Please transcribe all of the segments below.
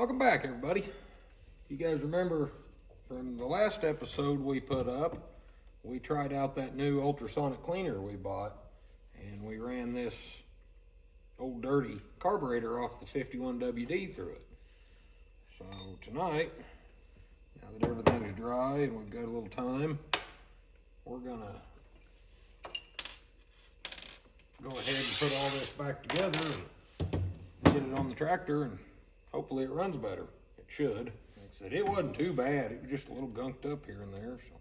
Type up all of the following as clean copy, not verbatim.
Welcome back, everybody. If you guys remember from the last episode we put up, we tried out that new ultrasonic cleaner we bought, and we ran this old dirty carburetor off the 51 WD through it. So tonight, now that everything's dry and we've got a little time, we're gonna go ahead and put all this back together and get it on the tractor, and hopefully it runs better. It should. Like I said, it wasn't too bad. It was just a little gunked up here and there. So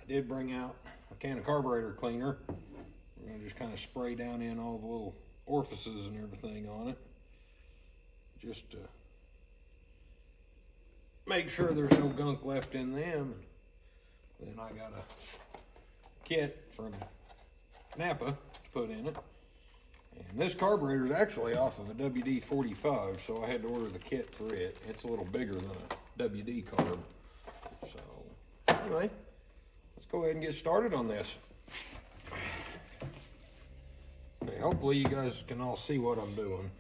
I did bring out a can of carburetor cleaner. We're gonna just kind of spray down in all the little orifices and everything on it, just to make sure there's no gunk left in them. And then I got a kit from Napa to put in it. And this carburetor is actually off of a WD-45, so I had to order the kit for it. It's a little bigger than a WD carb. So anyway, let's go ahead and get started on this. Okay, hopefully you guys can all see what I'm doing.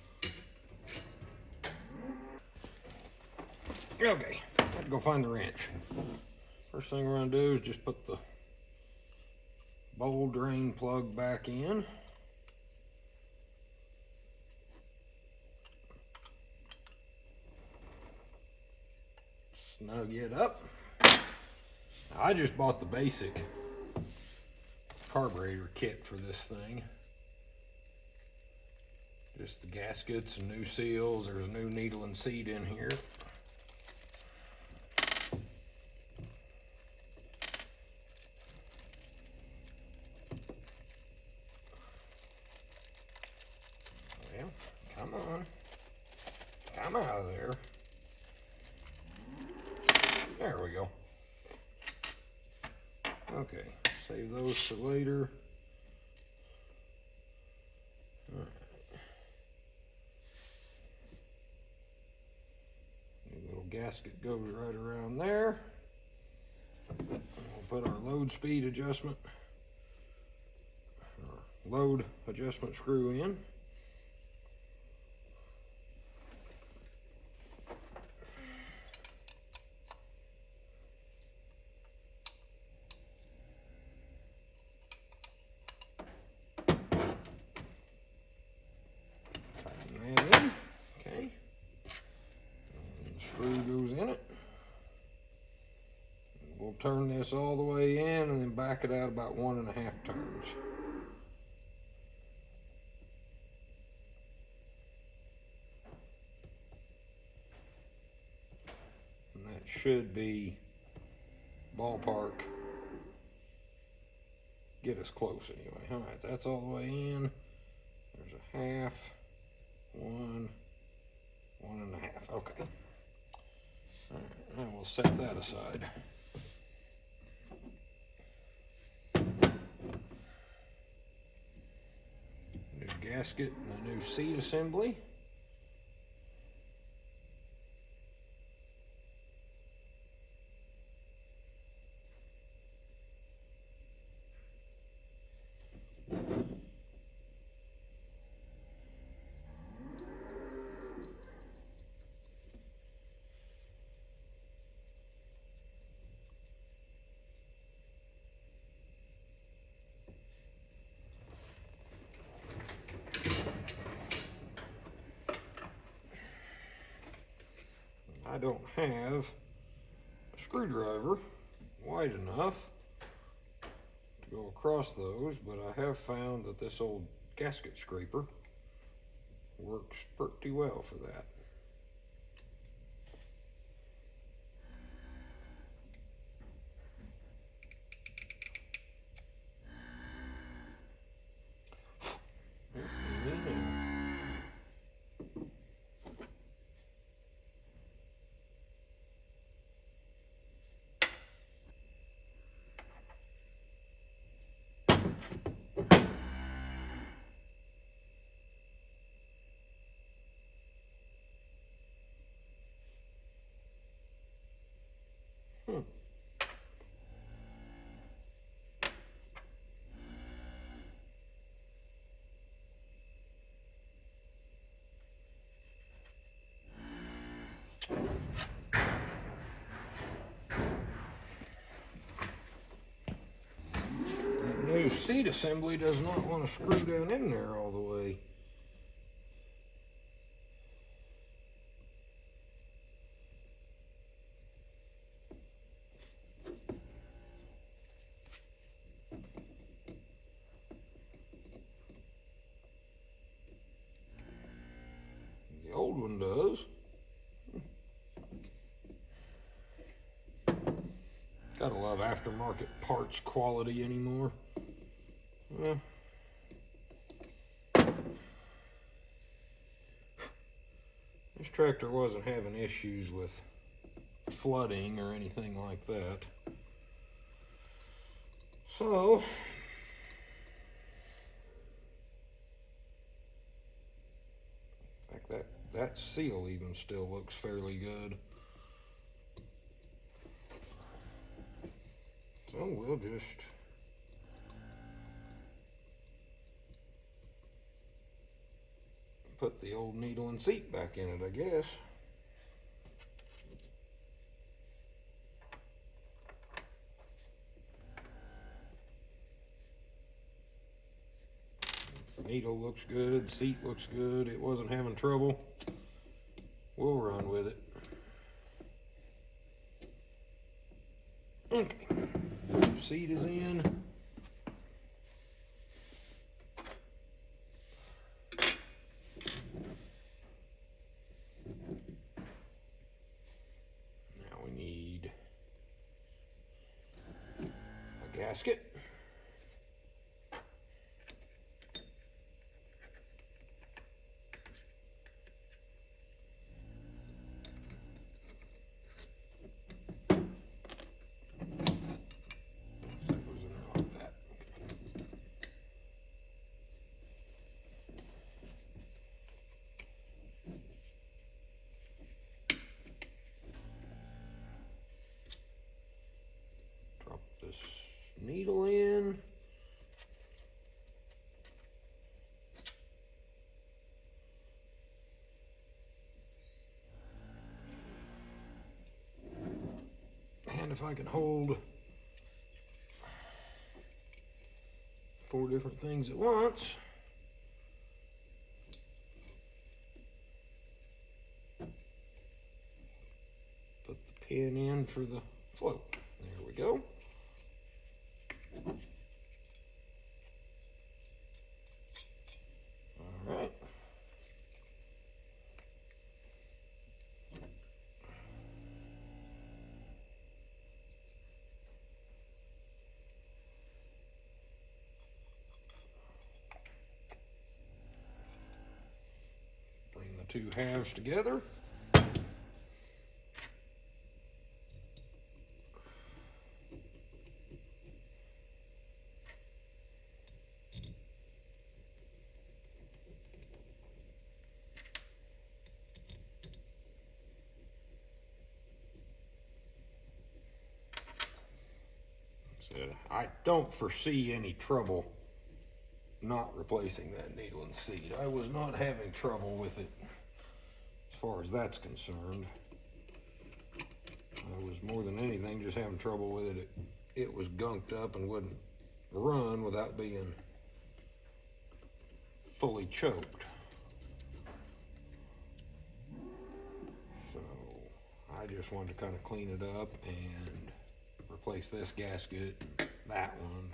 Okay, I have to go find the wrench. First thing we're gonna do is just put the bowl drain plug back in. Snug it up. Now, I just bought the basic carburetor kit for this thing. Just the gaskets and new seals. There's a new needle and seat in here. Well, come on. Come out of there. There we go. Okay, save those for later. All right. The little gasket goes right around there. We'll put our load speed adjustment, or load adjustment screw in. Screw goes in it. We'll turn this all the way in and then back it out about 1.5 turns. And that should be ballpark. Get us close anyway. All right, that's all the way in. There's a half, 1.5. Okay. All right, and we'll set that aside. New gasket and a new seat assembly. I don't have a screwdriver wide enough to go across those, but I have found that this old gasket scraper works pretty well for that. The new seat assembly does not want to screw down in there all the way. The old one does. Gotta love aftermarket parts quality anymore. Well, this tractor wasn't having issues with flooding or anything like that. So, in fact, that seal even still looks fairly good. So we'll just put the old needle and seat back in it, I guess. Needle looks good, seat looks good, it wasn't having trouble. We'll run with it. Okay, seat is in. Now we need a gasket. This needle in. And if I can hold 4 different things at once. Put the pin in for the float. There we go. All right. Bring the 2 halves together. I don't foresee any trouble not replacing that needle and seat. I was not having trouble with it as far as that's concerned. I was more than anything just having trouble with it. It was gunked up and wouldn't run without being fully choked. So I just wanted to kind of clean it up and replace this gasket, that one.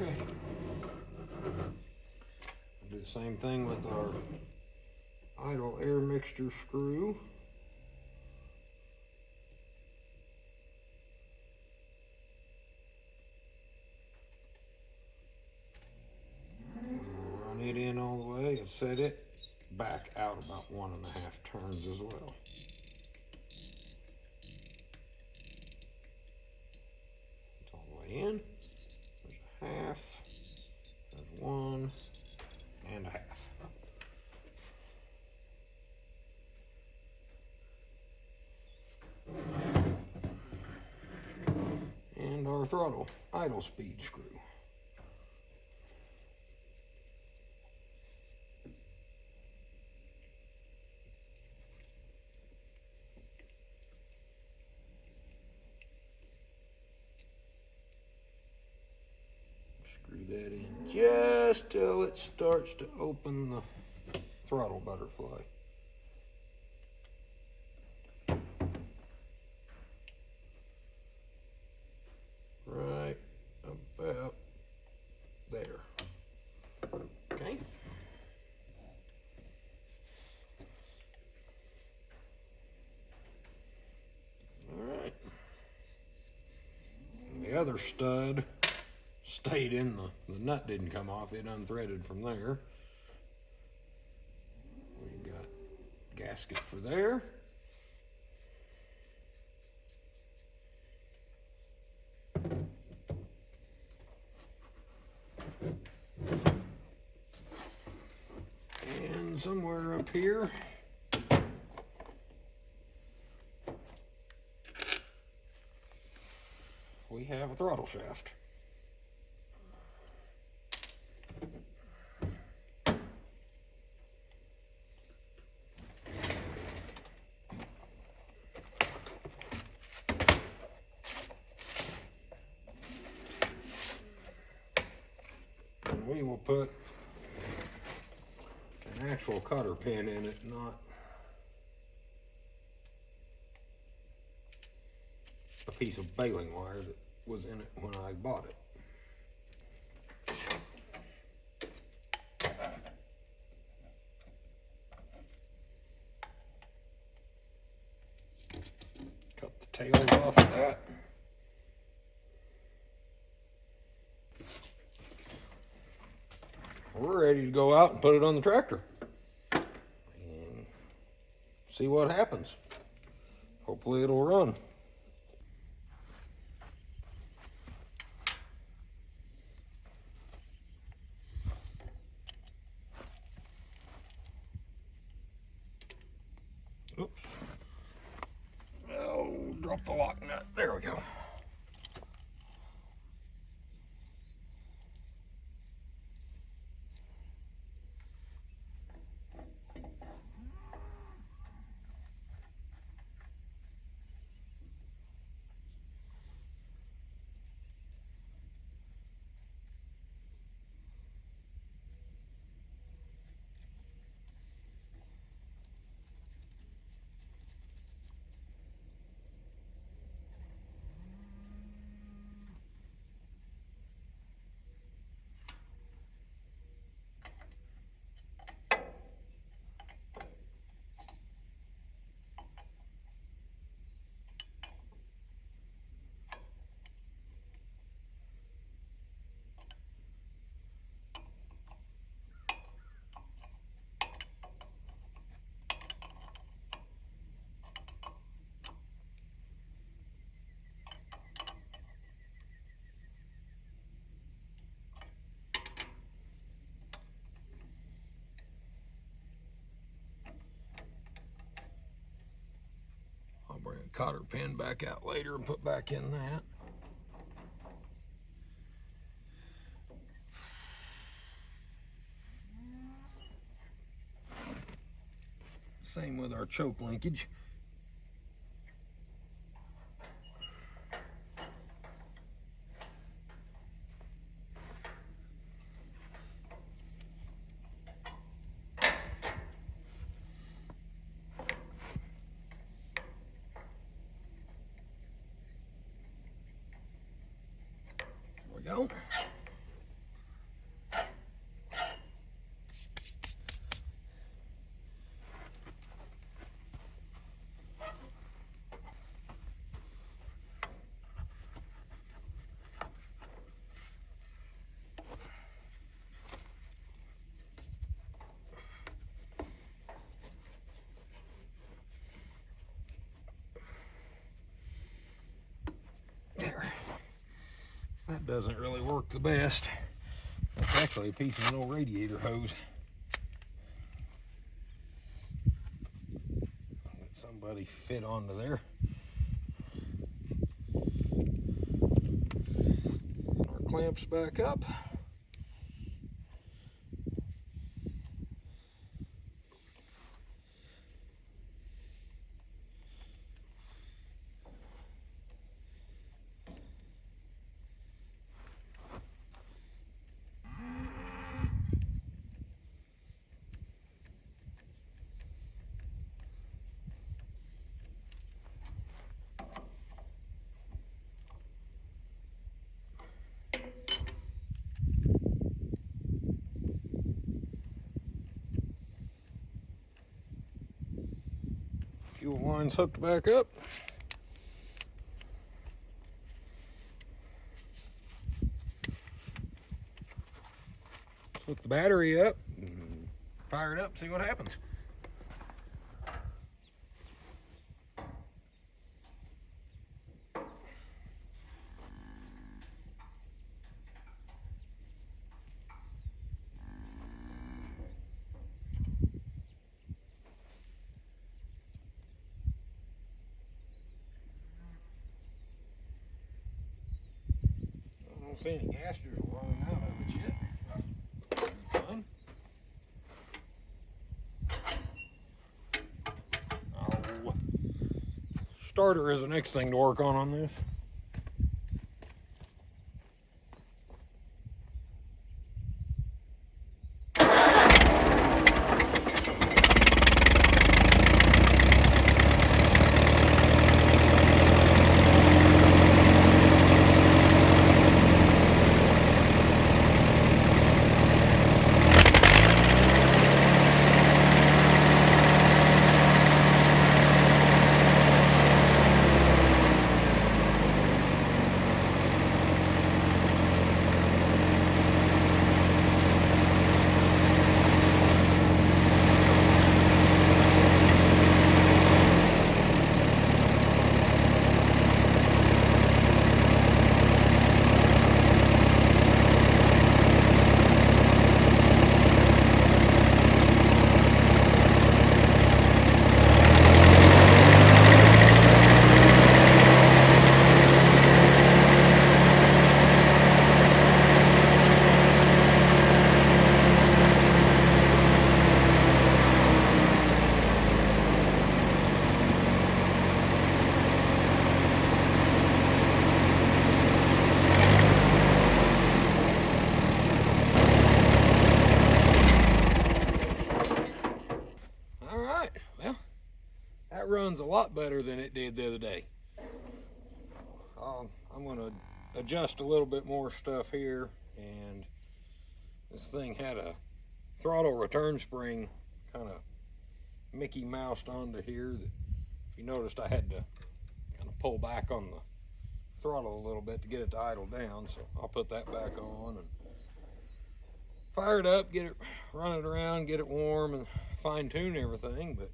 Okay. Do the same thing with our idle air mixture screw. We'll run it in all the way and set it back out about 1.5 turns as well. It's all the way in. There's a half. There's 1. throttle idle speed screw. Screw that in just till it starts to open the throttle butterfly. Right about there. Okay. All right. The other stud stayed in the nut didn't come off, it unthreaded from there. We've got gasket for there. And somewhere up here, we have a throttle shaft. And we will put an actual cotter pin in it, not a piece of baling wire that was in it when I bought it. Cut the tails off of that. We're ready to go out and put it on the tractor and see what happens. Hopefully it'll run. Oops. Oh, drop the lock nut. There we go. I'll bring a cotter pin back out later and put back in that. Same with our choke linkage. There we go. That doesn't really work the best. It's actually a piece of an old radiator hose that somebody fit onto there. clamps back up. Fuel line's hooked back up. Let's hook the battery up and fire it up, see what happens. I don't see any casters running out of it yet. Done. Oh. Starter is the next thing to work on this. Runs a lot better than it did the other day. I'm going to adjust a little bit more stuff here, and this thing had a throttle return spring kind of Mickey Moused onto here that, if you noticed, I had to kind of pull back on the throttle a little bit to get it to idle down, so I'll put that back on and fire it up, get it, run it around, get it warm, and fine-tune everything. But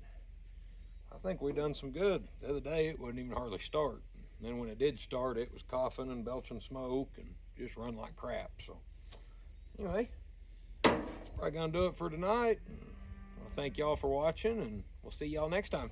I think we done some good. The other day it wouldn't even hardly start. And then when it did start, it was coughing and belching smoke and just run like crap. So anyway, that's probably gonna do it for tonight. I thank y'all for watching, and we'll see y'all next time.